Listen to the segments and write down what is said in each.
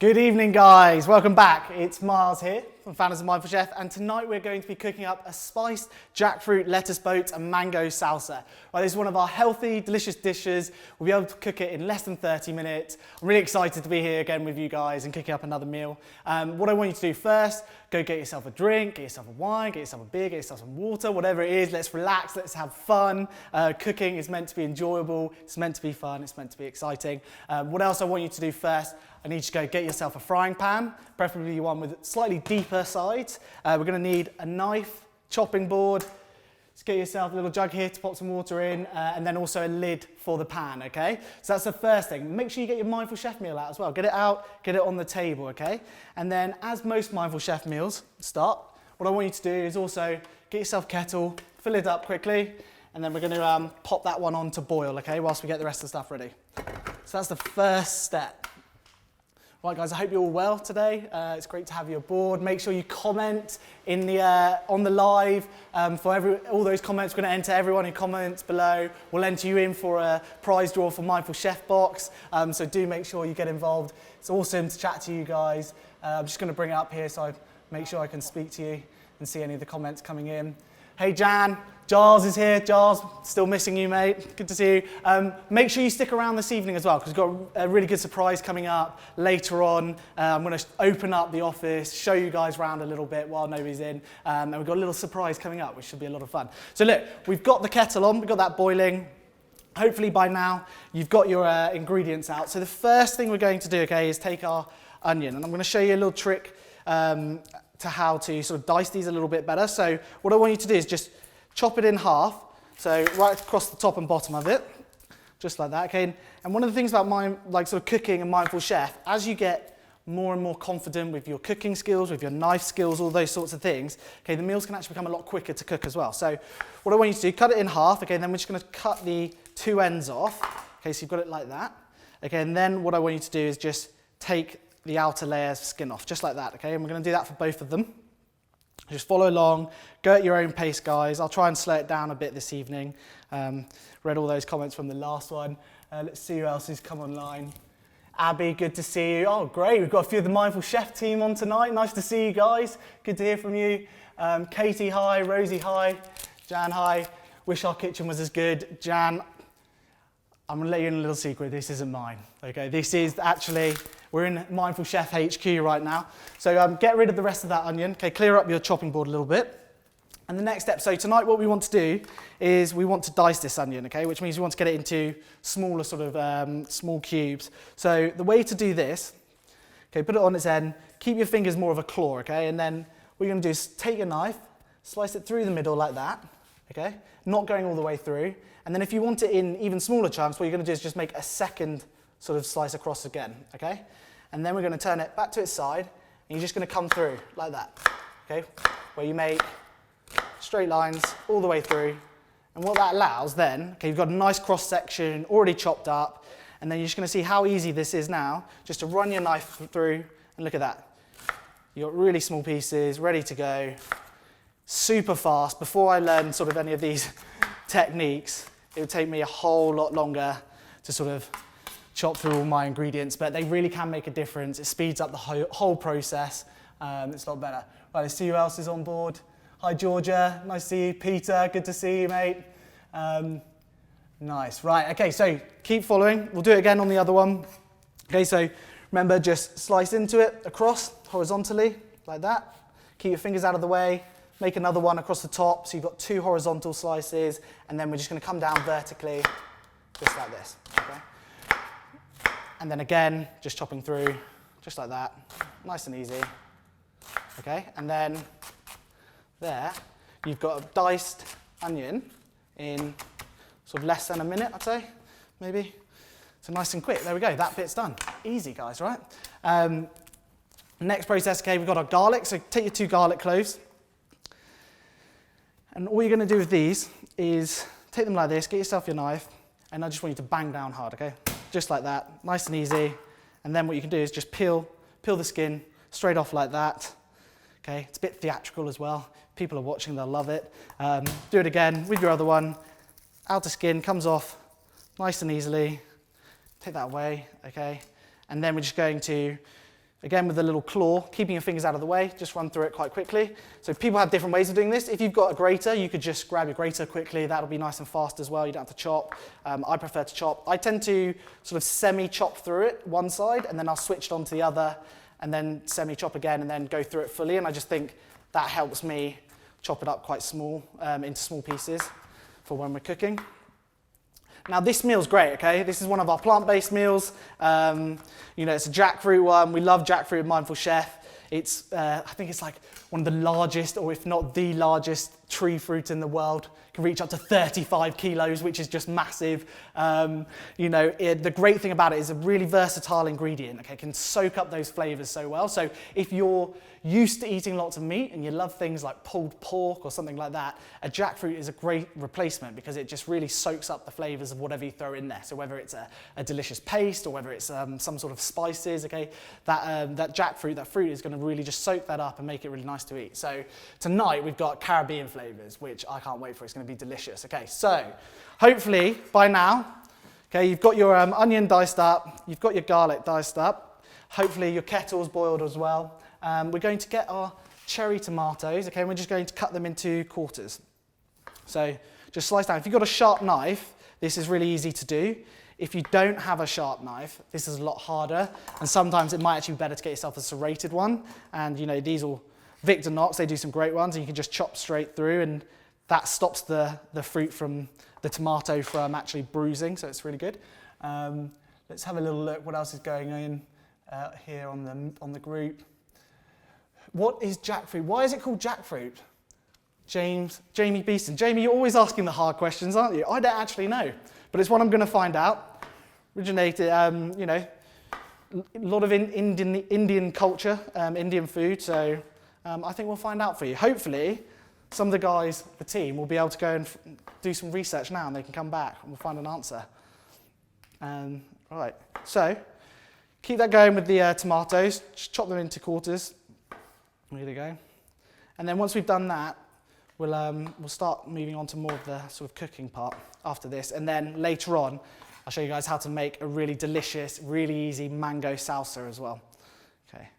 Good evening, guys. Welcome back. It's Myles here from Founders of Mindful Chef, and tonight we're going to be cooking up a spiced jackfruit, lettuce boat, and mango salsa. Right, this is one of our healthy, delicious dishes. We'll be able to cook it in less than 30 minutes. I'm really excited to be here again with you guys and cooking up another meal. What I want you to do first, go get yourself a drink, get yourself a wine, get yourself a beer, get yourself some water, whatever it is. Let's relax, let's have fun. Cooking is meant to be enjoyable, it's meant to be fun, it's meant to be exciting. What else I want you to do first? I need you to go get yourself a frying pan, preferably one with slightly deeper sides. We're going to need a knife, chopping board. Just get yourself a little jug here to pop some water in, and then also a lid for the pan, okay? So that's the first thing. Make sure you get your Mindful Chef meal out as well. Get it out, get it on the table, okay? And then, as most Mindful Chef meals start, what I want you to do is also get yourself a kettle, fill it up quickly, and then we're going to pop that one on to boil, okay, whilst we get the rest of the stuff ready. So that's the first step. Right, guys, I hope you're all well today. It's great to have you aboard. Make sure you comment in the, on the live. For all those comments, we're going to enter everyone who comments below. We'll enter you in for a prize draw for Mindful Chef box. So do make sure you get involved. It's awesome to chat to you guys. I'm just going to bring it up here so I make sure I can speak to you and see any of the comments coming in. Hey, Jan. Giles is here. Giles, still missing you, mate. Good to see you. Make sure you stick around this evening as well, because we've got a really good surprise coming up later on. I'm going to open up the office, show you guys around a little bit while nobody's in, and we've got a little surprise coming up, which should be a lot of fun. So look, we've got the kettle on, we've got that boiling. Hopefully by now you've got your ingredients out. So the first thing we're going to do, okay, is take our onion, and I'm going to show you a little trick to how to sort of dice these a little bit better. So what I want you to do is just chop it in half, so right across the top and bottom of it, just like that, okay? And one of the things about sort of cooking and Mindful Chef, as you get more and more confident with your cooking skills, with your knife skills, all those sorts of things, okay, the meals can actually become a lot quicker to cook as well. So what I want you to do, cut it in half, okay, and then we're just gonna cut the two ends off, okay, so you've got it like that, okay, and then what I want you to do is just take the outer layers of skin off, just like that, okay, and we're gonna do that for both of them. Just follow along, go at your own pace, guys. I'll try and slow it down a bit this evening. Read all those comments from the last one. Let's see who else has come online. Abby, good to see you. Oh, great. We've got a few of the Mindful Chef team on tonight. Nice to see you guys. Good to hear from you. Katie, hi. Rosie, hi. Jan, hi. Wish our kitchen was as good. Jan, I'm going to let you in a little secret. This isn't mine. Okay, this is actually... We're in Mindful Chef HQ right now. So get rid of the rest of that onion. Okay, clear up your chopping board a little bit. And the next step, so tonight what we want to do is we want to dice this onion, okay, which means we want to get it into smaller sort of small cubes. So the way to do this, okay, put it on its end, keep your fingers more of a claw, okay, and then what you're going to do is take your knife, slice it through the middle like that, okay, not going all the way through. And then if you want it in even smaller chunks, what you're going to do is just make a second sort of slice across again, okay? And then we're going to turn it back to its side, and you're just going to come through like that, okay? Where you make straight lines all the way through. And what that allows then, okay, you've got a nice cross section already chopped up, and then you're just going to see how easy this is now, just to run your knife through, and look at that. You've got really small pieces ready to go, super fast. Before I learned sort of any of these techniques, it would take me a whole lot longer to sort of chop through all my ingredients, but they really can make a difference. It speeds up the whole process. It's a lot better. Right, let's see who else is on board. Hi, Georgia. Nice to see you. Peter, good to see you, mate. Nice. Right, okay, so keep following. We'll do it again on the other one. Okay, so remember, just slice into it across horizontally, like that. Keep your fingers out of the way. Make another one across the top, so you've got two horizontal slices, and then we're just going to come down vertically, just like this, okay? And then again, just chopping through, just like that, nice and easy, okay? And then there, you've got a diced onion in sort of less than a minute, I'd say, maybe. So nice and quick, there we go, that bit's done. Easy, guys, right? Next process, okay, we've got our garlic, so take your two garlic cloves. And all you're gonna do with these is take them like this, get yourself your knife, and I just want you to bang down hard, okay? Just like that, nice and easy. And then what you can do is just peel the skin straight off like that. Okay, it's a bit theatrical as well. People are watching, they'll love it. Do it again with your other one. Outer skin comes off nice and easily. Take that away, okay? And then we're just going to Again, with the little claw, keeping your fingers out of the way, just run through it quite quickly. So people have different ways of doing this. If you've got a grater, you could just grab your grater quickly. That'll be nice and fast as well. You don't have to chop. I prefer to chop. I tend to sort of semi-chop through it one side, and then I'll switch it on to the other, and then semi-chop again, and then go through it fully. And I just think that helps me chop it up quite small, into small pieces for when we're cooking. Now this meal's great, okay? This is one of our plant-based meals. You know, it's a jackfruit one. We love jackfruit at Mindful Chef. It's, I think it's like one of the largest, or if not the largest, tree fruit in the world. It can reach up to 35 kilos, which is just massive. You know, the great thing about it is a really versatile ingredient, okay? It can soak up those flavors so well. So if you're used to eating lots of meat and you love things like pulled pork or something like that, a jackfruit is a great replacement because it just really soaks up the flavors of whatever you throw in there. So whether it's a delicious paste or whether it's some sort of spices, okay, that jackfruit, that fruit is going to really just soak that up and make it really nice to eat. So tonight we've got Caribbean flavors, which I can't wait for. It's going to be delicious. Okay, so hopefully by now, okay, you've got your onion diced up, you've got your garlic diced up, hopefully your kettle's boiled as well. We're going to get our cherry tomatoes, okay, and we're just going to cut them into quarters. So just slice down. If you've got a sharp knife, this is really easy to do. If you don't have a sharp knife, this is a lot harder, and sometimes it might actually be better to get yourself a serrated one. And you know, these will, Victorinox, they do some great ones, and you can just chop straight through, and that stops the fruit from, the tomato from actually bruising, so it's really good. Let's have a little look what else is going on here on the group. What is jackfruit? Why is it called jackfruit? Jamie Beeston. Jamie, you're always asking the hard questions, aren't you? I don't actually know, but it's what I'm going to find out. Originated, you know, a lot of Indian culture, Indian food, so I think we'll find out for you. Hopefully, some of the guys, the team, will be able to go and do some research now, and they can come back and we'll find an answer. Right, so keep that going with the tomatoes. Just chop them into quarters. There you go. And then once we've done that, we'll start moving on to more of the sort of cooking part after this. And then later on, I'll show you guys how to make a really delicious, really easy mango salsa as well. Okay.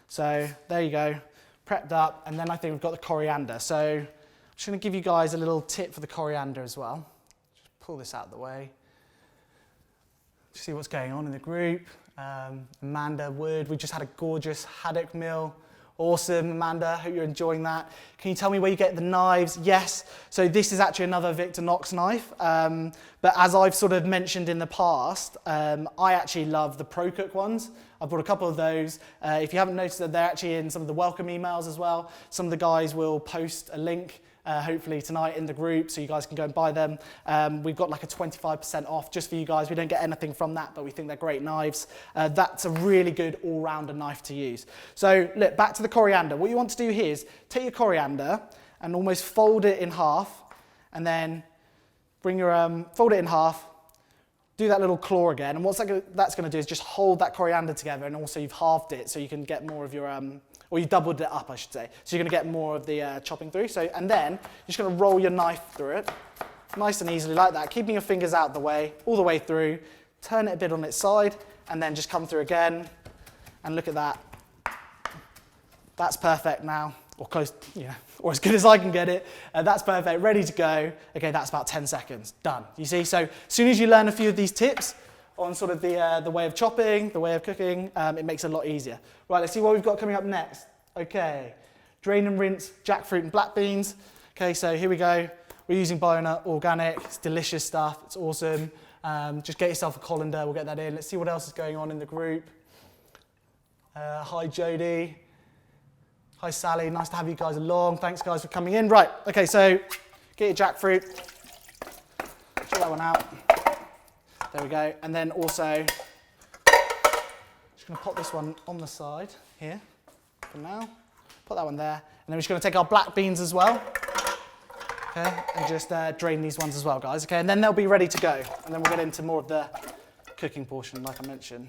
So there you go, prepped up. And then I think we've got the coriander. So I'm just going to give you guys a little tip for the coriander as well. Just pull this out of the way. See what's going on in the group. Amanda Wood, we just had a gorgeous haddock meal. Awesome, Amanda, hope you're enjoying that. Can you tell me where you get the knives? Yes, so this is actually another Victorinox knife, but as I've sort of mentioned in the past, I actually love the ProCook ones. I've bought a couple of those. If you haven't noticed that they're actually in some of the welcome emails as well. Some of the guys will post a link hopefully tonight in the group, so you guys can go and buy them. We've got like a 25% off just for you guys. We don't get anything from that, but we think they're great knives. That's a really good all-rounder knife to use. So look, back to the coriander. What you want to do here is take your coriander and almost fold it in half, and then bring your, fold it in half, do that little claw again, and what that's going to do is just hold that coriander together, and also you've halved it so you can get more of your, or you doubled it up, I should say. So you're going to get more of the chopping through. So, and then you're just going to roll your knife through it, nice and easily like that, keeping your fingers out the way, all the way through. Turn it a bit on its side, and then just come through again. And look at that. That's perfect now, or close, you know, or as good as I can get it. That's perfect, ready to go. Okay, that's about 10 seconds, done. You see, so as soon as you learn a few of these tips on sort of the way of chopping, the way of cooking, it makes it a lot easier. Right, let's see what we've got coming up next. Okay, drain and rinse jackfruit and black beans. Okay, so here we go. We're using Biona Organic. It's delicious stuff. It's awesome. Just get yourself a colander. We'll get that in. Let's see what else is going on in the group. Hi, Jodie. Hi, Sally. Nice to have you guys along. Thanks, guys, for coming in. Right, okay, so get your jackfruit. Check that one out. There we go. And then also, just going to pop this one on the side here for now. Put that one there. And then we're just going to take our black beans as well. Okay, and just drain these ones as well, guys. Okay, and then they'll be ready to go. And then we'll get into more of the cooking portion, like I mentioned.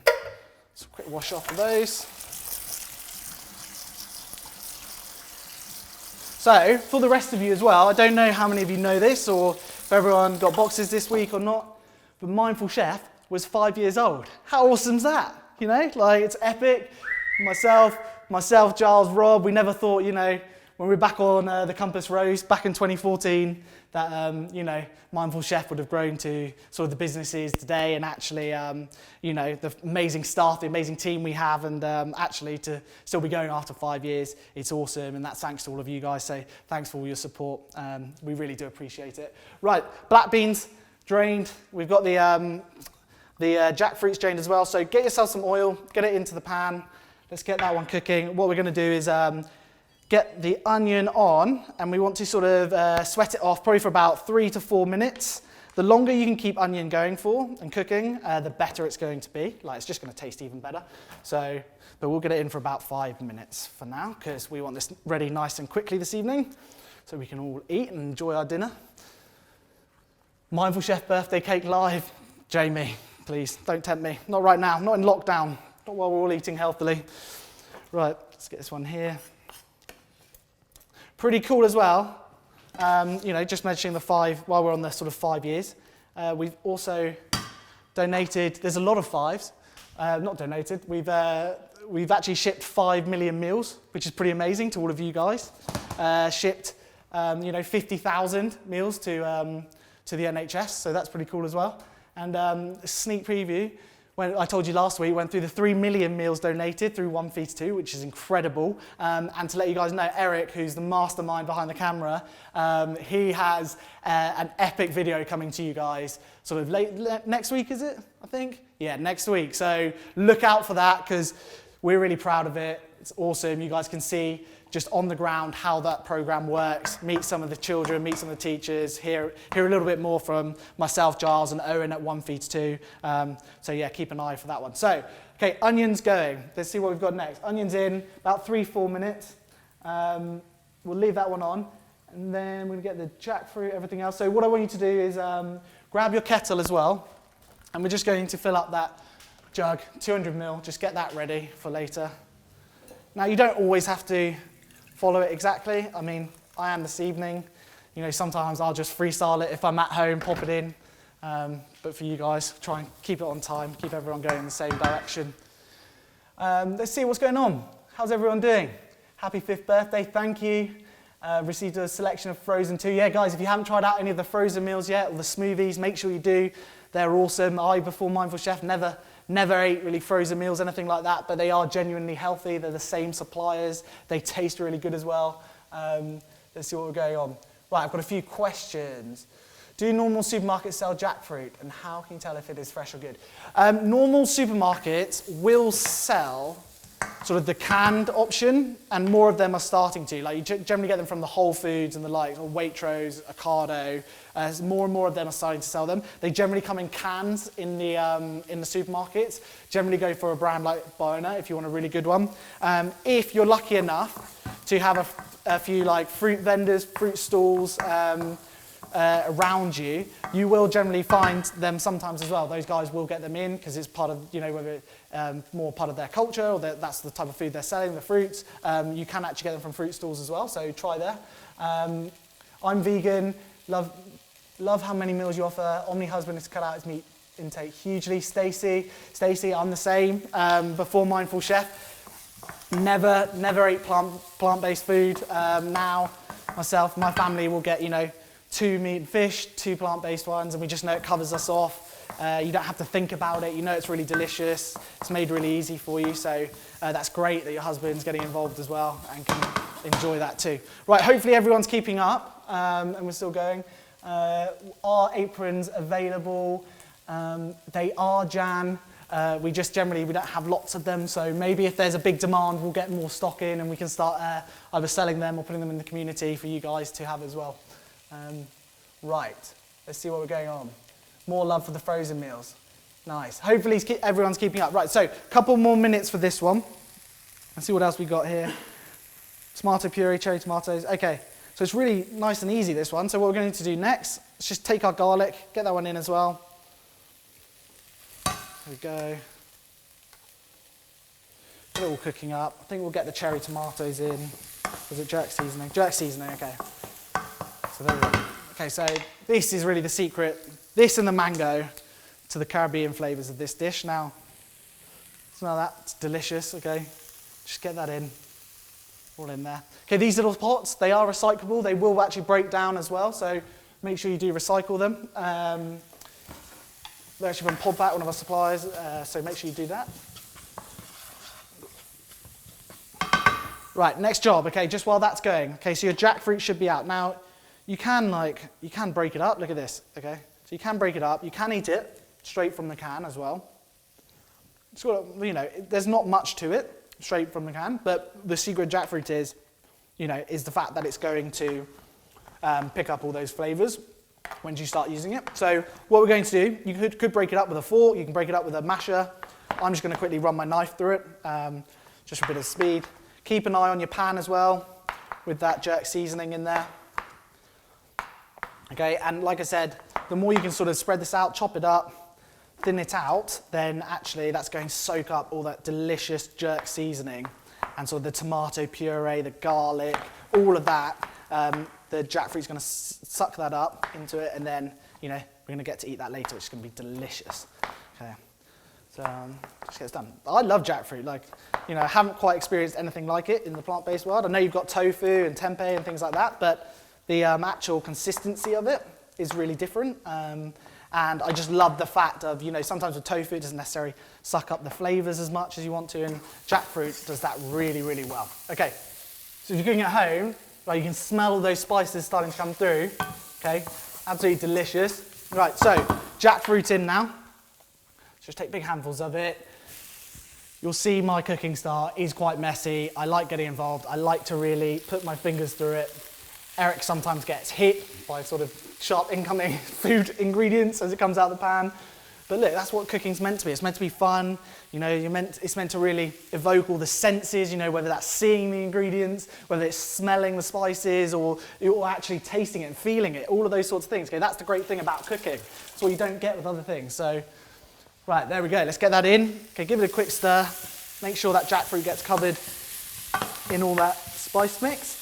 So quick wash off of those. So, for the rest of you as well, I don't know how many of you know this or if everyone got boxes this week or not, but Mindful Chef was 5 years old. How awesome's that? You know, like it's epic. myself, Giles, Rob, we never thought, you know, when we were back on the Compass Roast back in 2014, that, you know, Mindful Chef would have grown to sort of the businesses today, and actually, you know, the amazing staff, the amazing team we have, and actually to still be going after 5 years, it's awesome, and that's thanks to all of you guys, so thanks for all your support. We really do appreciate it. Right, black beans drained. We've got the jackfruits drained as well, so get yourself some oil, get it into the pan. Let's get that one cooking. What we're going to do is get the onion on, and we want to sort of sweat it off probably for about 3 to 4 minutes. The longer you can keep onion going for and cooking, the better it's going to be. Like, it's just going to taste even better. So, but we'll get it in for about 5 minutes for now, because we want this ready nice and quickly this evening, so we can all eat and enjoy our dinner. Mindful Chef birthday cake live. Jamie, please, don't tempt me. Not right now, not in lockdown, not while we're all eating healthily. Right, let's get this one here. Pretty cool as well, you know, just mentioning the 5, while we're on the sort of 5 years. We've also donated, there's a lot of 5s, not donated, we've actually shipped 5 million meals, which is pretty amazing to all of you guys. Shipped, you know, 50,000 meals to the NHS, so that's pretty cool as well. And a sneak preview, when I told you last week, went through the 3 million meals donated through One Feeds 2, which is incredible. And to let you guys know, Eric, who's the mastermind behind the camera, he has an epic video coming to you guys sort of late next week, is it? I think? Yeah, next week. So look out for that, because we're really proud of it. It's awesome. You guys can see just on the ground how that program works, meet some of the children, meet some of the teachers, hear a little bit more from myself, Giles, and Owen at One Feeds 2. So yeah, keep an eye for that one. So, okay, onions going. Let's see what we've got next. Onions in, about 3-4 minutes. We'll leave that one on, and then we're gonna get the jackfruit, everything else. So what I want you to do is grab your kettle as well, and we're just going to fill up that jug, 200 ml, just get that ready for later. Now, you don't always have to follow it exactly. I mean, I am this evening. You know, sometimes I'll just freestyle it if I'm at home, pop it in. But for you guys, try and keep it on time, keep everyone going in the same direction. Let's see what's going on. How's everyone doing? Happy 5th birthday, thank you. Received a selection of frozen too. Yeah, guys, if you haven't tried out any of the frozen meals yet, or the smoothies, make sure you do. They're awesome. I, before Mindful Chef, never ate really frozen meals, anything like that, but they are genuinely healthy. They're the same suppliers. They taste really good as well. Let's see what we're going on. Right, I've got a few questions. Do normal supermarkets sell jackfruit, and how can you tell if it is fresh or good? Normal supermarkets will sell sort of the canned option, and more of them are starting to. Like, you generally get them from the Whole Foods and the like, or Waitrose, Ocado. More and more of them are starting to sell them. They generally come in cans in the supermarkets. Generally go for a brand like Bona if you want a really good one. If you're lucky enough to have a few like fruit vendors, fruit stalls around you, you will generally find them sometimes as well. Those guys will get them in because it's part of, you know, whether more part of their culture or that's the type of food they're selling, the fruits. You can actually get them from fruit stalls as well, so try there. I'm vegan, love how many meals you offer. Omni husband has cut out his meat intake hugely. Stacey, I'm the same. Before Mindful Chef, never ate plant-based food. Now, myself, my family will get, you know, 2 meat and fish, 2 plant-based ones, and we just know it covers us off. You don't have to think about it. You know it's really delicious. It's made really easy for you, so that's great that your husband's getting involved as well and can enjoy that too. Right, hopefully everyone's keeping up, and we're still going. Are aprons available? They are, Jan. We don't have lots of them, so maybe if there's a big demand, we'll get more stock in and we can start either selling them or putting them in the community for you guys to have as well. Right, let's see what we're going on. More love for the frozen meals. Nice. Hopefully everyone's keeping up. Right, so a couple more minutes for this one. Let's see what else we got here. Tomato puree, cherry tomatoes. Okay, so it's really nice and easy, this one. So what we're going to do next, let's just take our garlic, get that one in as well. There we go. Get it all cooking up. I think we'll get the cherry tomatoes in. Was it jerk seasoning? Jerk seasoning, okay. So there we go. Okay, so this is really the secret. This and the mango to the Caribbean flavours of this dish. Now, smell that, it's delicious, okay? Just get that in, all in there. Okay, these little pots, they are recyclable. They will actually break down as well, so make sure you do recycle them. They're actually from Podpack, one of our suppliers, so make sure you do that. Right, next job, okay, just while that's going. Okay, so your jackfruit should be out. Now, you can break it up, look at this, okay? So you can break it up, you can eat it straight from the can as well. So, you know, there's not much to it, straight from the can, but the secret of jackfruit is, you know, is the fact that it's going to pick up all those flavors when you start using it. So what we're going to do, you could break it up with a fork, you can break it up with a masher. I'm just going to quickly run my knife through it, just for a bit of speed. Keep an eye on your pan as well, with that jerk seasoning in there. Okay, and like I said, the more you can sort of spread this out, chop it up, thin it out, then actually that's going to soak up all that delicious jerk seasoning and sort of the tomato puree, the garlic, all of that. The jackfruit's going to suck that up into it, and then, you know, we're going to get to eat that later, which is going to be delicious. Okay, so just get this done. I love jackfruit. Like, you know, I haven't quite experienced anything like it in the plant-based world. I know you've got tofu and tempeh and things like that, but the actual consistency of it is really different. And I just love the fact of, you know, sometimes with tofu it doesn't necessarily suck up the flavors as much as you want to, and jackfruit does that really, really well. Okay, so if you're cooking at home, right, you can smell all those spices starting to come through. Okay, absolutely delicious. Right, so jackfruit in now. Just take big handfuls of it. You'll see my cooking style is quite messy. I like getting involved. I like to really put my fingers through it. Eric sometimes gets hit by sort of sharp incoming food ingredients as it comes out of the pan. But look, that's what cooking's meant to be. It's meant to be fun. You know, it's meant to really evoke all the senses, you know, whether that's seeing the ingredients, whether it's smelling the spices, or actually tasting it and feeling it, all of those sorts of things. Okay, that's the great thing about cooking. It's what you don't get with other things. So, right, there we go. Let's get that in. Okay, give it a quick stir. Make sure that jackfruit gets covered in all that spice mix.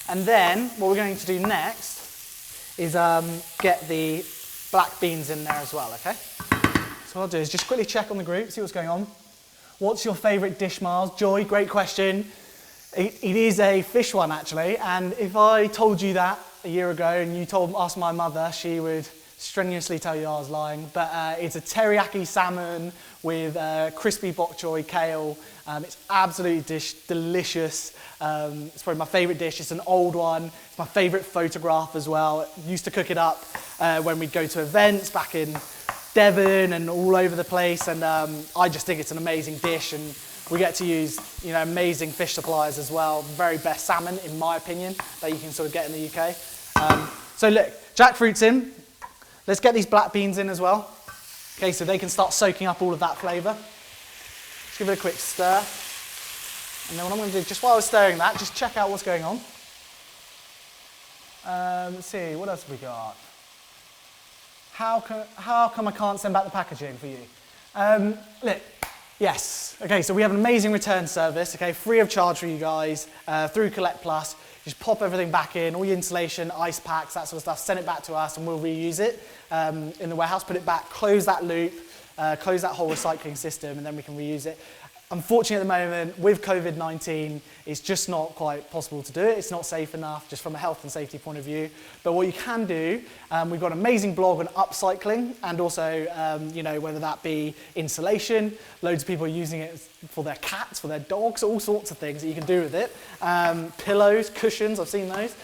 And then what we're going to do next is get the black beans in there as well, okay? So what I'll do is just quickly check on the group, see what's going on. What's your favourite dish, Myles? Joy, great question. It is a fish one, actually, and if I told you that a year ago and you asked my mother, she would strenuously tell you I was lying, but it's a teriyaki salmon with crispy bok choy, kale. It's absolutely delicious. It's probably my favourite dish. It's an old one. It's my favourite photograph as well. Used to cook it up when we'd go to events back in Devon and all over the place, and I just think it's an amazing dish, and we get to use, you know, amazing fish suppliers as well. The very best salmon, in my opinion, that you can sort of get in the UK. So look, jackfruit's in. Let's get these black beans in as well. Okay, so they can start soaking up all of that flavour. Just give it a quick stir. And then what I'm going to do, just while I was stirring that, just check out what's going on. Let's see, what else have we got? How come I can't send back the packaging for you? Look, yes. Okay, so we have an amazing return service, okay, free of charge for you guys, through Collect Plus. Just pop everything back in, all your insulation, ice packs, that sort of stuff, send it back to us and we'll reuse it in the warehouse, put it back, close that loop, close that whole recycling system, and then we can reuse it. Unfortunately, at the moment, with COVID-19, it's just not quite possible to do it. It's not safe enough, just from a health and safety point of view. But what you can do, we've got an amazing blog on upcycling, and also, you know, whether that be insulation, loads of people are using it for their cats, for their dogs, all sorts of things that you can do with it. Pillows, cushions, I've seen those.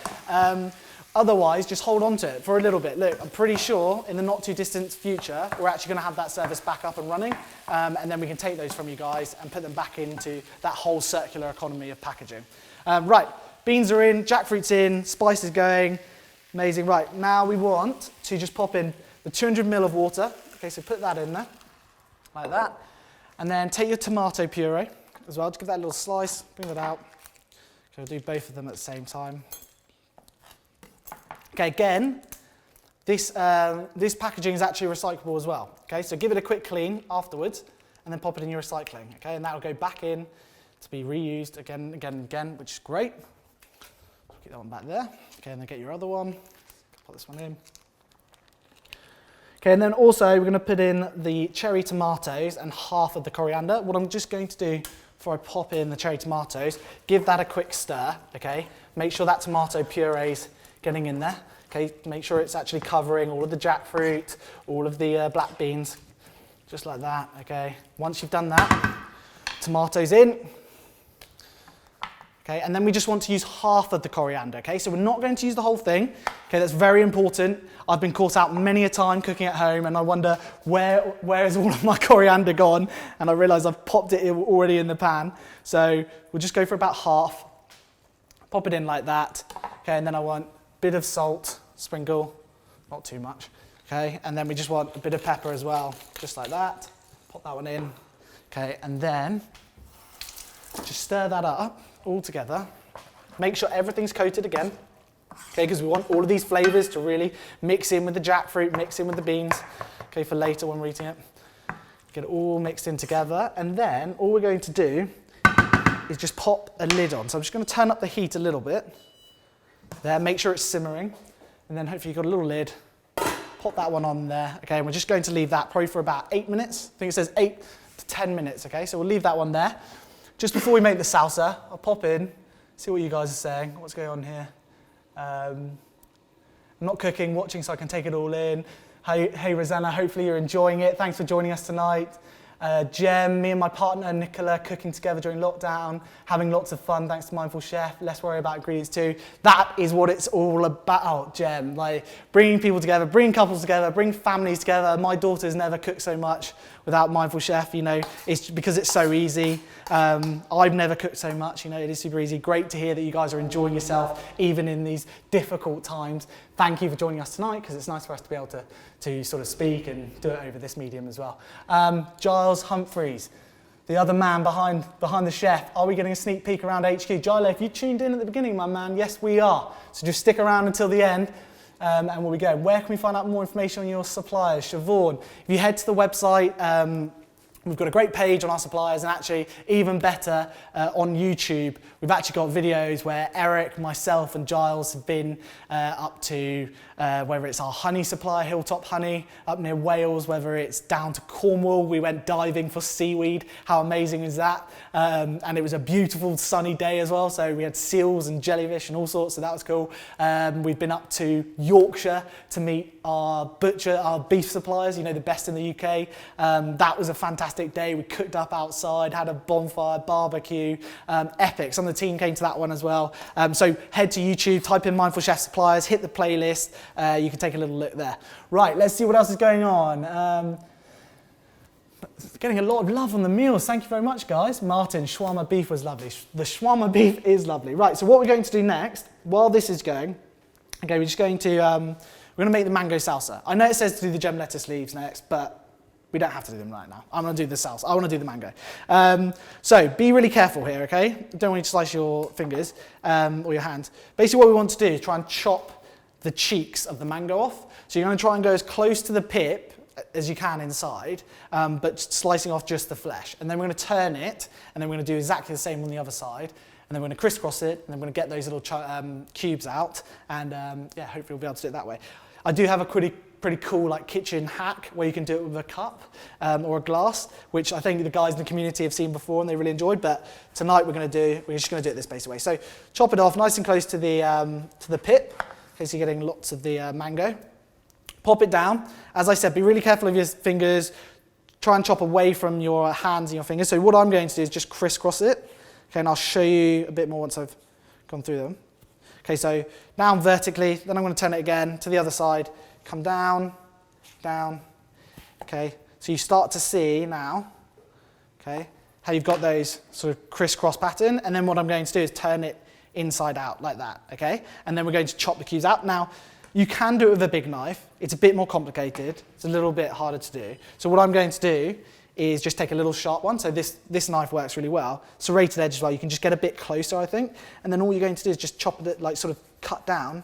Otherwise, just hold on to it for a little bit. Look, I'm pretty sure in the not too distant future, we're actually going to have that service back up and running, and then we can take those from you guys and put them back into that whole circular economy of packaging. Right, beans are in, jackfruit's in, spice is going, amazing. Right, now we want to just pop in the 200 ml of water. Okay, so put that in there, like that. And then take your tomato puree as well, just give that a little slice, bring that out. Okay, we'll do both of them at the same time. Okay, again, this packaging is actually recyclable as well. Okay, so give it a quick clean afterwards and then pop it in your recycling. Okay, and that will go back in to be reused again, which is great. Get that one back there. Okay, and then get your other one. Put this one in. Okay, and then also we're going to put in the cherry tomatoes and half of the coriander. What I'm just going to do before I pop in the cherry tomatoes, give that a quick stir, okay? Make sure that tomato puree's getting in there, okay? Make sure it's actually covering all of the jackfruit, all of the black beans, just like that, okay? Once you've done that, tomatoes in, okay? And then we just want to use half of the coriander, okay? So we're not going to use the whole thing, okay? That's very important. I've been caught out many a time cooking at home and I wonder where is all of my coriander gone, and I realise I've popped it already in the pan. So we'll just go for about half, pop it in like that, okay? And then I want a bit of salt, sprinkle, not too much, okay? And then we just want a bit of pepper as well, just like that. Pop that one in, okay? And then just stir that up all together. Make sure everything's coated again. Okay, because we want all of these flavours to really mix in with the jackfruit, mix in with the beans, okay, for later when we're eating it. Get it all mixed in together, and then all we're going to do is just pop a lid on. So I'm just going to turn up the heat a little bit. There, make sure it's simmering, and then hopefully you've got a little lid. Pop that one on there, okay, and we're just going to leave that probably for about 8 minutes. I think it says 8 to 10 minutes, okay, so we'll leave that one there. Just before we make the salsa, I'll pop in, see what you guys are saying, what's going on here. I'm not cooking, watching, so I can take it all in. Hey Rosanna, hopefully you're enjoying it. Thanks for joining us tonight. Jem, me and my partner Nicola cooking together during lockdown, having lots of fun thanks to Mindful Chef. Less worry about ingredients too. That is what it's all about, Jem. Like bringing people together, bringing couples together, bring families together. My daughter's never cooked so much without Mindful Chef, you know, it's because it's so easy. I've never cooked so much, you know, it is super easy. Great to hear that you guys are enjoying yourself even in these difficult times. Thank you for joining us tonight, because it's nice for us to be able to sort of speak and do it over this medium as well. Giles Humphreys, the other man behind the chef. Are we getting a sneak peek around HQ? Giles, if you tuned in at the beginning, my man, yes we are. So just stick around until the end. And where we go. Where can we find out more information on your suppliers? Siobhan, if you head to the website, we've got a great page on our suppliers, and actually even better on YouTube. We've actually got videos where Eric, myself and Giles have been up to, whether it's our honey supplier, Hilltop Honey, up near Wales, whether it's down to Cornwall. We went diving for seaweed. How amazing is that? And it was a beautiful sunny day as well, so we had seals and jellyfish and all sorts, so that was cool. We've been up to Yorkshire to meet our butcher, our beef suppliers, you know, the best in the UK. That was a fantastic day. We cooked up outside, had a bonfire, barbecue, epic. Some of the team came to that one as well. So head to YouTube, type in Mindful Chef Suppliers, hit the playlist. You can take a little look there. Right, let's see what else is going on. Getting a lot of love on the meals. Thank you very much, guys. Martin, shawarma beef was lovely. The shawarma beef is lovely. Right, so what we're going to do next, while this is going, okay, we're just going to, we're going to make the mango salsa. I know it says to do the gem lettuce leaves next, but we don't have to do them right now. I'm going to do the salsa. I want to do the mango. So be really careful here, okay? Don't want you to slice your fingers or your hands. Basically what we want to do is try and chop the cheeks of the mango off. So you're going to try and go as close to the pip as you can inside, but slicing off just the flesh. And then we're going to turn it, and then we're going to do exactly the same on the other side. And then we're going to crisscross it, and then we're going to get those little cubes out, and yeah, hopefully we'll be able to do it that way. I do have a pretty cool like kitchen hack where you can do it with a cup or a glass, which I think the guys in the community have seen before and they really enjoyed. But tonight we're just going to do it this basic way. So chop it off nice and close to the pip, in case you're getting lots of the mango. Pop it down. As I said, be really careful of your fingers. Try and chop away from your hands and your fingers. So what I'm going to do is just crisscross it. Okay, and I'll show you a bit more once I've gone through them. Okay, so down vertically, then I'm going to turn it again to the other side. Come down, down, okay. So you start to see now, okay, how you've got those sort of crisscross pattern, and then what I'm going to do is turn it inside out like that, okay? And then we're going to chop the cubes out. Now, you can do it with a big knife. It's a bit more complicated. It's a little bit harder to do. So what I'm going to do is just take a little sharp one. So this knife works really well. Serrated edge as well. You can just get a bit closer, I think. And then all you're going to do is just chop it, like sort of cut down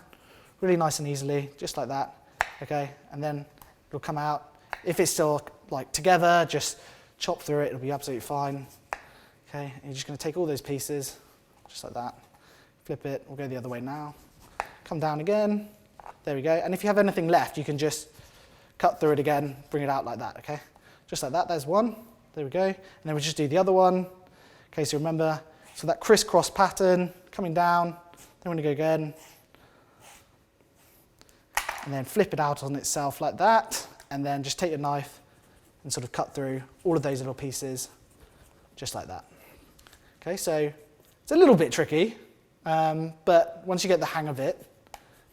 really nice and easily, just like that. Okay, and then it'll come out. If it's still like together, just chop through it, it'll be absolutely fine. Okay, and you're just going to take all those pieces, just like that. Flip it, we'll go the other way now. Come down again, there we go. And if you have anything left, you can just cut through it again, bring it out like that, okay? Just like that, there's one, there we go. And then we just do the other one. Okay, so remember, so that crisscross pattern, coming down, then we're gonna go again, and then flip it out on itself like that, and then just take your knife and sort of cut through all of those little pieces, just like that. Okay, so it's a little bit tricky, but once you get the hang of it,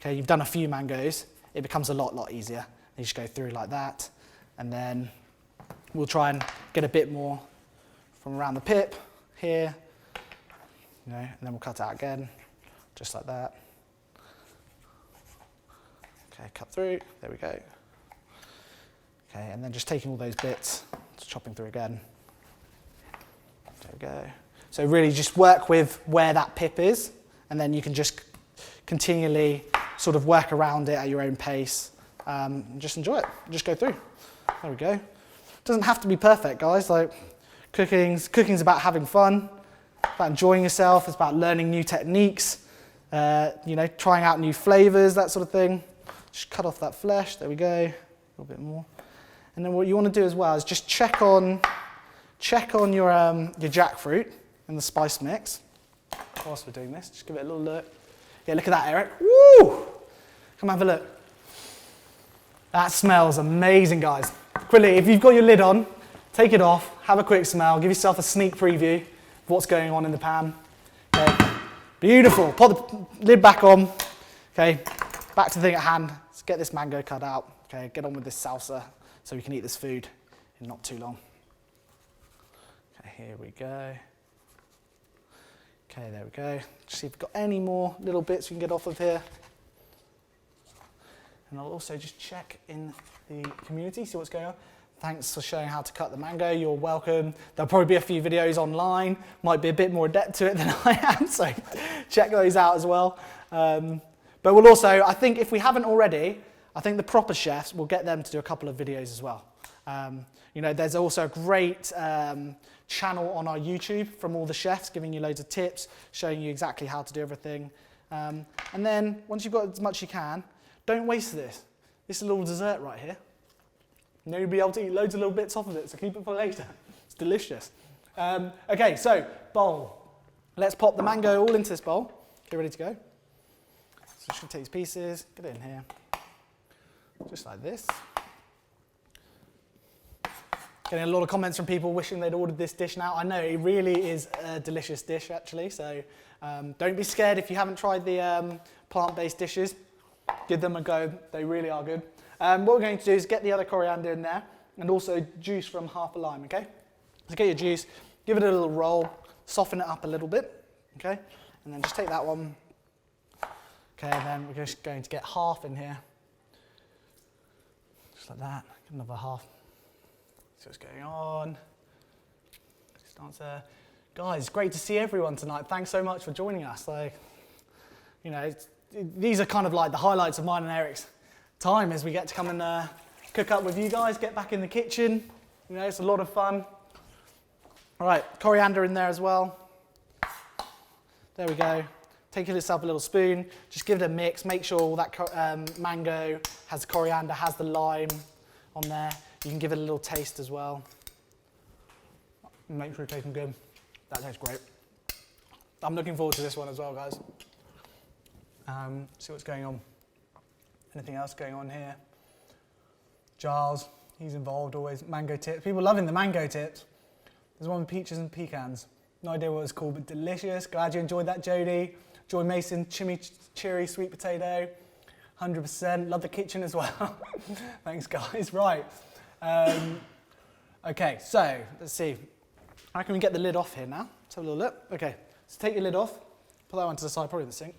okay, you've done a few mangoes, it becomes a lot easier. You just go through like that, and then we'll try and get a bit more from around the pip here, you know, and then we'll cut out again, just like that. Okay, cut through, there we go. Okay, and then just taking all those bits, just chopping through again. There we go. So really just work with where that pip is, and then you can just continually sort of work around it at your own pace. And just enjoy it, just go through. There we go. Doesn't have to be perfect, guys. Like cooking's about having fun, about enjoying yourself, it's about learning new techniques, you know, trying out new flavors, that sort of thing. Just cut off that flesh, there we go, a little bit more. And then what you want to do as well is just check on your jackfruit and the spice mix. Whilst we're doing this, just give it a little look. Yeah, look at that, Eric. Woo! Come have a look. That smells amazing, guys. Quickly, if you've got your lid on, take it off, have a quick smell, give yourself a sneak preview of what's going on in the pan. Okay. Beautiful. Put the lid back on. Okay, back to the thing at hand. Let's get this mango cut out. Okay, get on with this salsa so we can eat this food in not too long. Okay, here we go. Okay, there we go. Just see if we've got any more little bits we can get off of here. And I'll also just check in the community, see what's going on. Thanks for showing how to cut the mango, you're welcome. There'll probably be a few videos online, might be a bit more adept to it than I am, so check those out as well. But we'll also, I think if we haven't already, I think the proper chefs, we'll get them to do a couple of videos as well. You know, there's also a great channel on our YouTube from all the chefs giving you loads of tips, showing you exactly how to do everything. And then once you've got as much as you can, don't waste this. This is a little dessert right here. You'll be able to eat loads of little bits off of it, so keep it for later. It's delicious. Okay, so bowl. Let's pop the mango all into this bowl. Get ready to go. So just gonna take these pieces, get it in here. Just like this. Getting a lot of comments from people wishing they'd ordered this dish now. I know, it really is a delicious dish actually, so don't be scared if you haven't tried the plant-based dishes. Give them a go, they really are good. What we're going to do is get the other coriander in there and also juice from half a lime, okay? So get your juice, give it a little roll, soften it up a little bit, okay? And then just take that one. Okay, and then we're just going to get half in here. Just like that, get another half. See what's going on. Starts there. Guys, great to see everyone tonight. Thanks so much for joining us. Like, you know, these are kind of like the highlights of mine and Eric's time as we get to come and cook up with you guys, get back in the kitchen. You know, it's a lot of fun. All right, coriander in there as well. There we go. Take yourself a little spoon, just give it a mix, make sure all that mango has the coriander, has the lime on there. You can give it a little taste as well. Make sure it's tasting good. That tastes great. I'm looking forward to this one as well, guys. See what's going on. Anything else going on here? Giles, he's involved always. Mango tips. People loving the mango tips. There's one with peaches and pecans. No idea what it's called, but delicious. Glad you enjoyed that, Jodie. Joy Mason, chimichurri sweet potato. 100%. Love the kitchen as well. Thanks, guys. Right. Okay, so let's see. How can we get the lid off here now? Let's have a little look. Okay, so take your lid off. Put that one to the side, probably in the sink.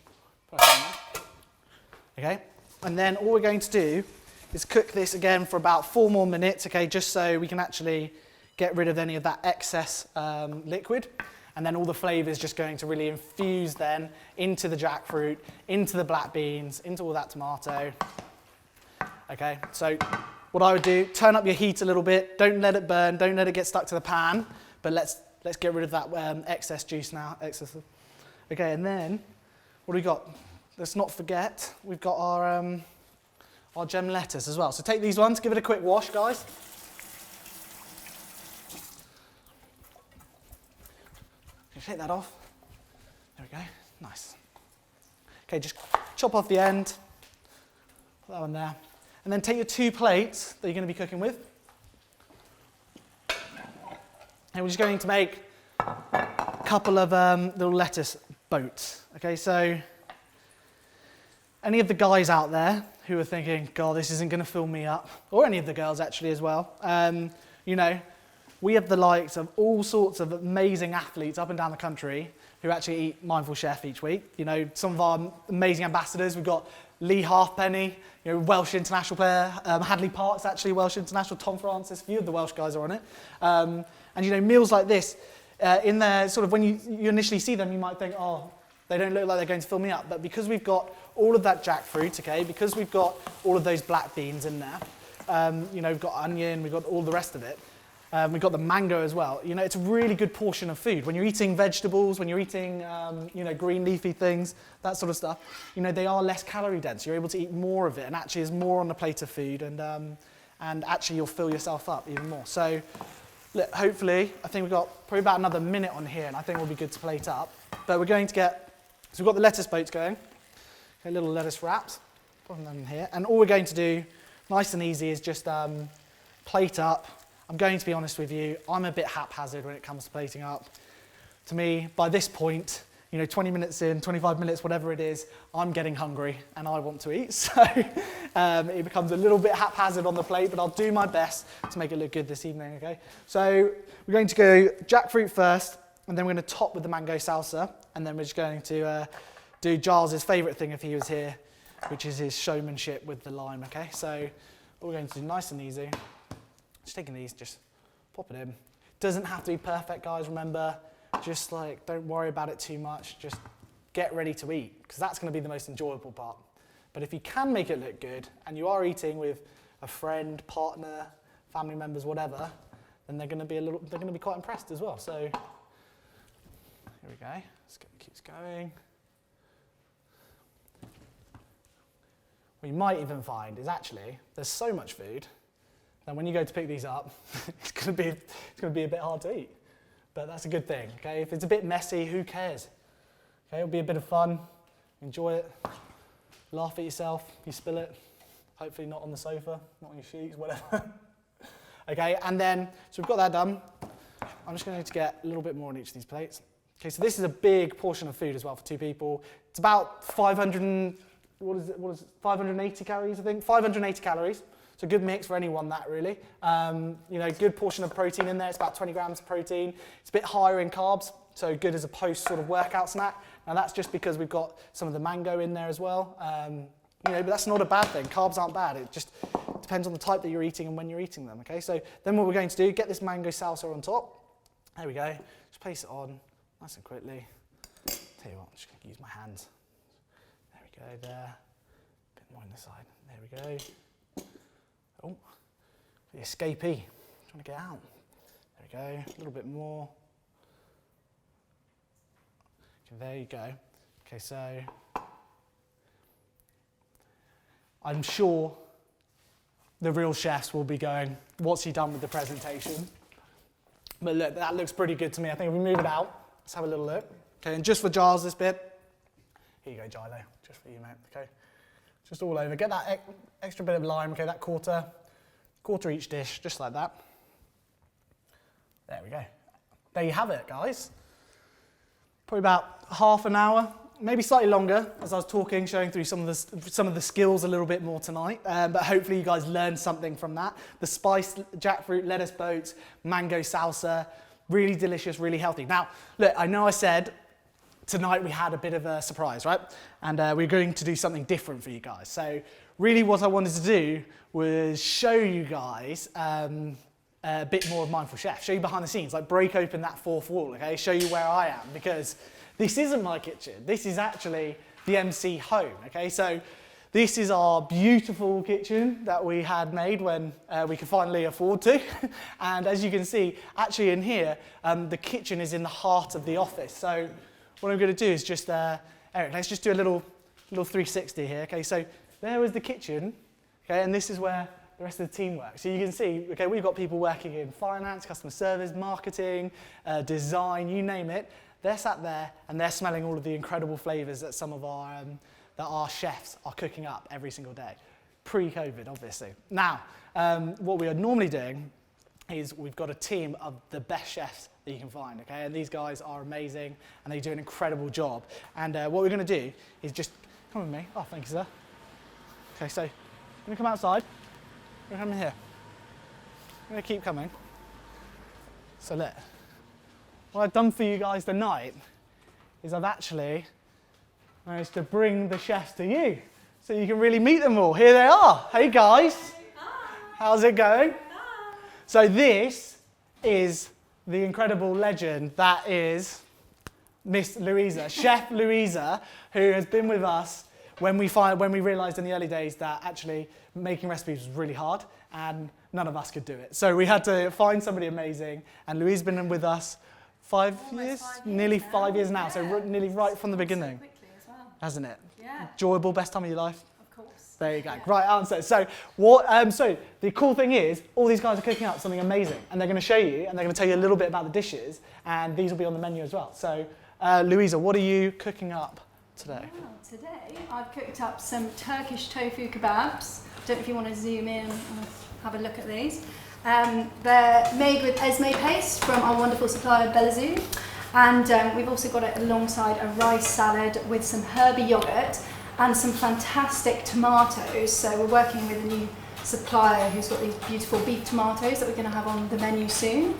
Put that in there. Okay, and then all we're going to do is cook this again for about 4 more minutes, okay, just so we can actually get rid of any of that excess liquid. And then all the flavour is just going to really infuse then into the jackfruit, into the black beans, into all that tomato. Okay, so what I would do, turn up your heat a little bit, don't let it burn, don't let it get stuck to the pan, but let's get rid of that excess juice now. Okay, and then what do we got? Let's not forget, we've got our our gem lettuce as well. So take these ones, give it a quick wash, guys. Take that off. There we go, nice. Okay, just chop off the end, put that one there. And then take your 2 plates that you're going to be cooking with. And we're just going to make a couple of little lettuce boats. Okay, so any of the guys out there who are thinking, God, this isn't going to fill me up, or any of the girls actually as well, you know, we have the likes of all sorts of amazing athletes up and down the country who actually eat Mindful Chef each week. You know, some of our amazing ambassadors, we've got Lee Halfpenny, you know, Welsh international player, Hadley Park's actually Welsh international, Tom Francis, a few of the Welsh guys are on it. And you know, meals like this, in there, sort of when you initially see them, you might think, oh, they don't look like they're going to fill me up. But because we've got all of that jackfruit, okay, because we've got all of those black beans in there, you know, we've got onion, we've got all the rest of it, we've got the mango as well. You know, it's a really good portion of food. When you're eating vegetables, when you're eating, you know, green leafy things, that sort of stuff, you know, they are less calorie dense. You're able to eat more of it, and actually there's more on the plate of food, and actually you'll fill yourself up even more. So, look, hopefully, I think we've got probably about another minute on here, and I think we'll be good to plate up. But we're going to get, so we've got the lettuce boats going, okay, little lettuce wraps, put them in here, and all we're going to do, nice and easy, is just plate up. I'm going to be honest with you, I'm a bit haphazard when it comes to plating up. To me, by this point, you know, 20 minutes in, 25 minutes, whatever it is, I'm getting hungry and I want to eat. So it becomes a little bit haphazard on the plate, but I'll do my best to make it look good this evening, okay? So we're going to go jackfruit first, and then we're going to top with the mango salsa, and then we're just going to do Giles' favourite thing if he was here, which is his showmanship with the lime, okay? So what we're going to do, nice and easy, just taking these, just pop it in. Doesn't have to be perfect, guys, remember. Just like, don't worry about it too much. Just get ready to eat, because that's going to be the most enjoyable part. But if you can make it look good, and you are eating with a friend, partner, family members, whatever, then they're going to be quite impressed as well. So here we go. Let's get the keeps going. What you might even find is actually there's so much food that when you go to pick these up, it's going to be a bit hard to eat. But that's a good thing, okay? If it's a bit messy, who cares? Okay, it'll be a bit of fun. Enjoy it. Laugh at yourself. You spill it. Hopefully not on the sofa, not on your sheets, whatever. Okay, and then, so we've got that done. I'm just going to get a little bit more on each of these plates. Okay, so this is a big portion of food as well for 2 people. It's about 580 calories, I think? 580 calories. So a good mix for anyone, that really. You know, good portion of protein in there. It's about 20 grams of protein. It's a bit higher in carbs, so good as a post sort of workout snack. Now that's just because we've got some of the mango in there as well. You know, but that's not a bad thing. Carbs aren't bad. It just depends on the type that you're eating and when you're eating them, okay? So then what we're going to do, get this mango salsa on top. There we go. Just place it on nice and quickly. Tell you what, I'm just going to use my hands. There we go, there. A bit more on the side. There we go. Oh, the escapee, trying to get out. There we go, a little bit more. Okay, there you go. Okay, so I'm sure the real chefs will be going, what's he done with the presentation? But look, that looks pretty good to me. I think if we move it out, let's have a little look. Okay, and just for Giles this bit, here you go, Gilo, just for you, mate, okay? Just all over. Get that extra bit of lime, okay, that quarter each dish, just like that. There we go. There you have it, guys. Probably about half an hour, maybe slightly longer, as I was talking, showing through some of the skills a little bit more tonight. But hopefully you guys learned something from that. The spiced jackfruit, lettuce boats, mango salsa, really delicious, really healthy. Now, look, I know I said tonight we had a bit of a surprise, right? And we're going to do something different for you guys. So really what I wanted to do was show you guys a bit more of Mindful Chef, show you behind the scenes, like break open that fourth wall, okay? Show you where I am, because this isn't my kitchen. This is actually the MC home, okay? So this is our beautiful kitchen that we had made when we could finally afford to. And as you can see, actually in here, the kitchen is in the heart of the office. So what I'm going to do is just, Eric, let's just do a little 360 here. Okay, so there was the kitchen. Okay, and this is where the rest of the team works. So you can see, okay, we've got people working in finance, customer service, marketing, design, you name it. They're sat there and they're smelling all of the incredible flavours that some of our chefs are cooking up every single day. Pre-COVID, obviously. Now, what we are normally doing is we've got a team of the best chefs that you can find, okay? And these guys are amazing and they do an incredible job. And what we're gonna do is just, come with me. Oh, thank you, sir. Okay, so, I'm gonna come outside. I'm gonna come in here. I'm gonna keep coming. So look, what I've done for you guys tonight is I've actually managed to bring the chefs to you so you can really meet them all. Here they are. Hey guys. Hi. How's it going? Hi. So this is the incredible legend that is Miss Louisa, Chef Louisa, who has been with us when we realised in the early days that actually making recipes was really hard and none of us could do it. So we had to find somebody amazing, and Louisa's been with us 5 years? Nearly 5 years now, yeah. So nearly right from the beginning. So quickly as well. Hasn't it? Yeah. Enjoyable, best time of your life? Of course. There you go. Yeah. Right answer. So what? So the cool thing is, all these guys are cooking up something amazing, and they're going to show you, and they're going to tell you a little bit about the dishes, and these will be on the menu as well. So, Louisa, what are you cooking up today? Well, today I've cooked up some Turkish tofu kebabs. Don't know if you want to zoom in and have a look at these. They're made with esme paste from our wonderful supplier Belazoo, and we've also got it alongside a rice salad with some herby yogurt and some fantastic tomatoes. So we're working with a new supplier who's got these beautiful beef tomatoes that we're going to have on the menu soon.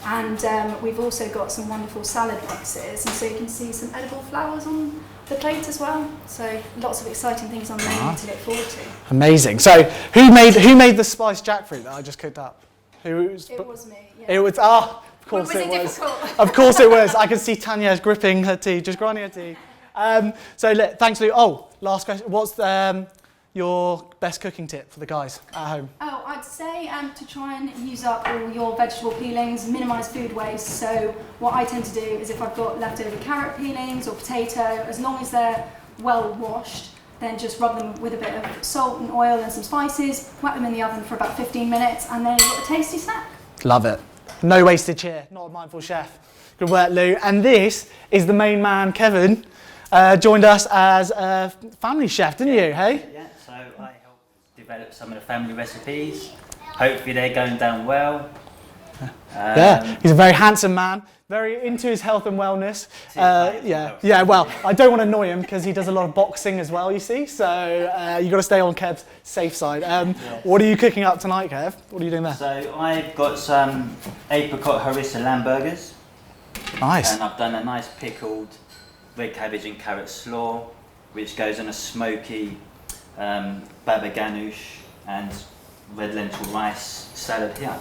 And we've also got some wonderful salad mixes, and so you can see some edible flowers on the plate as well. So lots of exciting things on the menu to look forward to. Amazing. So who made the spiced jackfruit that I just cooked up? It was me. Yeah. It was. Of course it was. Of course it was. I can see Tanya gripping her tea, just grinding her tea. So thanks, Lou. Oh, last question. What's your best cooking tip for the guys at home? Oh, I'd say to try and use up all your vegetable peelings, minimise food waste. So what I tend to do is if I've got leftover carrot peelings or potato, as long as they're well washed, then just rub them with a bit of salt and oil and some spices, whack them in the oven for about 15 minutes, and then you've got a tasty snack. Love it. No wastage here, not a mindful chef. Good work, Lou. And this is the main man, Kevin, joined us as a family chef, didn't you, hey? Yeah, so I helped develop some of the family recipes. Hopefully they're going down well. Yeah, he's a very handsome man, very into his health and wellness. Yeah. Well, I don't want to annoy him because he does a lot of boxing as well, you see. So you've got to stay on Kev's safe side. Yes. What are you cooking up tonight, Kev? What are you doing there? So I've got some Apricot Harissa lamb burgers. Nice. And I've done a nice pickled red cabbage and carrot slaw, which goes on a smoky baba ganoush and red lentil rice salad here.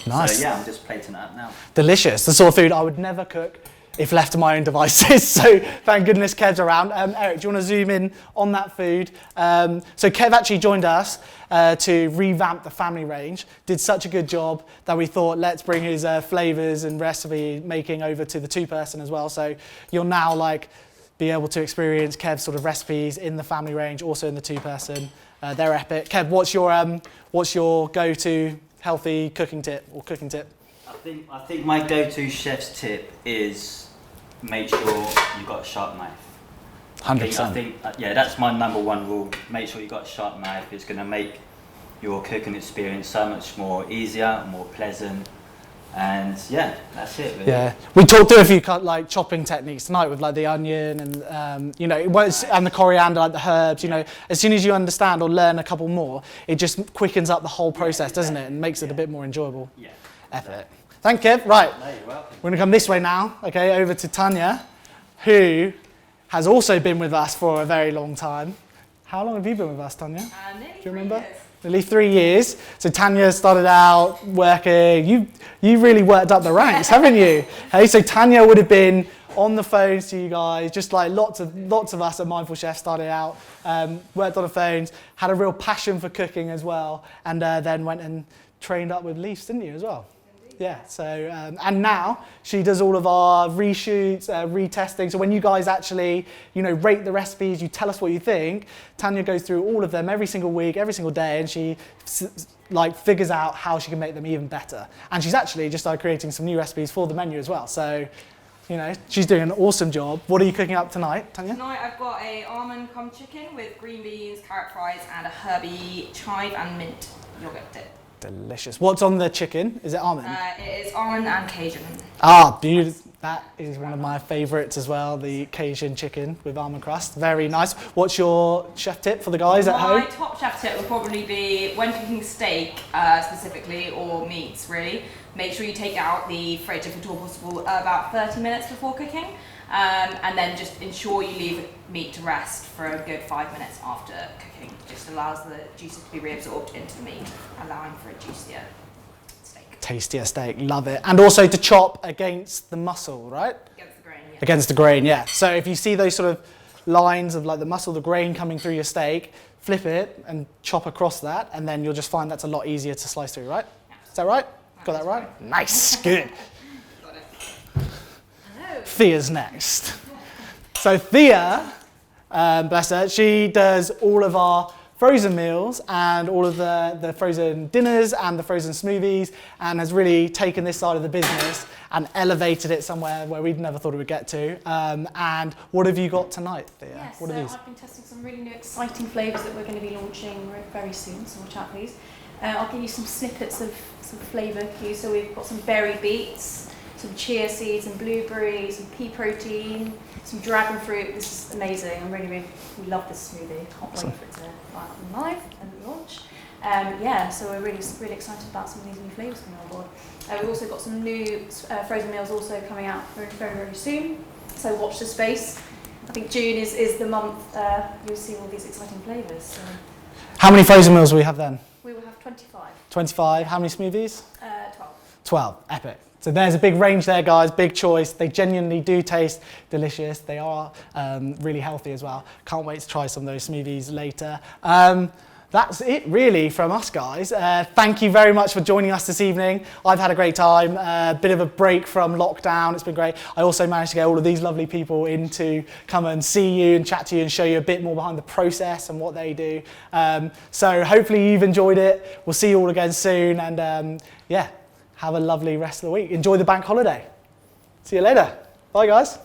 Nice. So yeah, I'm just plating it up now. Delicious. The sort of food I would never cook if left to my own devices. So thank goodness Kev's around. Eric, do you want to zoom in on that food? So Kev actually joined us to revamp the family range. Did such a good job that we thought let's bring his flavours and recipe making over to the two-person as well. So you'll now be able to experience Kev's sort of recipes in the family range, also in the two-person. They're epic. Kev, what's your go-to healthy cooking tip or cooking tip? I think my go-to chef's tip is make sure you've got a sharp knife. 100%. I think yeah, that's my number one rule. Make sure you've got a sharp knife. It's going to make your cooking experience so much more easier, more pleasant. And yeah, that's it really. Yeah, we talked through a few chopping techniques tonight with the onion and and the coriander, the herbs. As soon as you understand or learn a couple more, it just quickens up the whole process, doesn't it, and makes it a bit more enjoyable. Yeah. Epic. Thank you, Kev. Right, no, you're welcome. We're gonna come this way now. Okay, over to Tanya, who has also been with us for a very long time. How long have you been with us, Tanya? Do you remember? 3 years. Nearly 3 years. So Tanya started out working. You really worked up the ranks, haven't you? Hey, so Tanya would have been on the phones to you guys, just like lots of us at Mindful Chef started out, worked on the phones, had a real passion for cooking as well, and then went and trained up with Leafs, didn't you, as well? Yeah, so, and now she does all of our reshoots, retesting. So when you guys actually, rate the recipes, you tell us what you think, Tanya goes through all of them every single week, every single day, and she figures out how she can make them even better. And she's actually just started creating some new recipes for the menu as well. So, she's doing an awesome job. What are you cooking up tonight, Tanya? Tonight I've got a almond cum chicken with green beans, carrot fries, and a herby chive and mint yogurt dip. Delicious. What's on the chicken? Is it almond? It is almond and Cajun. Ah, beautiful. That is one of my favourites as well, the Cajun chicken with almond crust. Very nice. What's your chef tip for the guys at home? My top chef tip would probably be when cooking steak specifically, or meats really, make sure you take out the fridge if at all possible about 30 minutes before cooking. And then just ensure you leave the meat to rest for a good 5 minutes after cooking. Just allows the juices to be reabsorbed into the meat, allowing for a juicier steak. Tastier steak, love it. And also to chop against the muscle, right? Against the grain, yeah. Against the grain, yeah. So if you see those sort of lines of the muscle, the grain coming through your steak, flip it and chop across that, and then you'll just find that's a lot easier to slice through, right? Yeah. Is that right? Got that right? Nice, good. Thea's next. So Thea, bless her, she does all of our frozen meals and all of the frozen dinners and the frozen smoothies, and has really taken this side of the business and elevated it somewhere where we'd never thought it would get to. And what have you got tonight, Thea? Yes, what so are these? I've been testing some really new exciting flavours that we're going to be launching very soon, so watch out please. I'll give you some snippets of some flavour cues. So we've got some berry beets, some chia seeds and blueberries, some pea protein, some dragon fruit. This is amazing. We love this smoothie. Can't wait for it to go out on live and launch. So we're really excited about some of these new flavours coming on board. We've also got some new frozen meals also coming out very soon. So watch the space. I think June is the month you'll see all these exciting flavours. So. How many frozen meals will we have then? We will have 25. 25. How many smoothies? 12. 12. Epic. So there's a big range there, guys, big choice. They genuinely do taste delicious. They are really healthy as well. Can't wait to try some of those smoothies later. That's it really from us, guys. Thank you very much for joining us this evening. I've had a great time, a bit of a break from lockdown. It's been great. I also managed to get all of these lovely people in to come and see you and chat to you and show you a bit more behind the process and what they do. So hopefully you've enjoyed it. We'll see you all again soon, and have a lovely rest of the week. Enjoy the bank holiday. See you later. Bye, guys.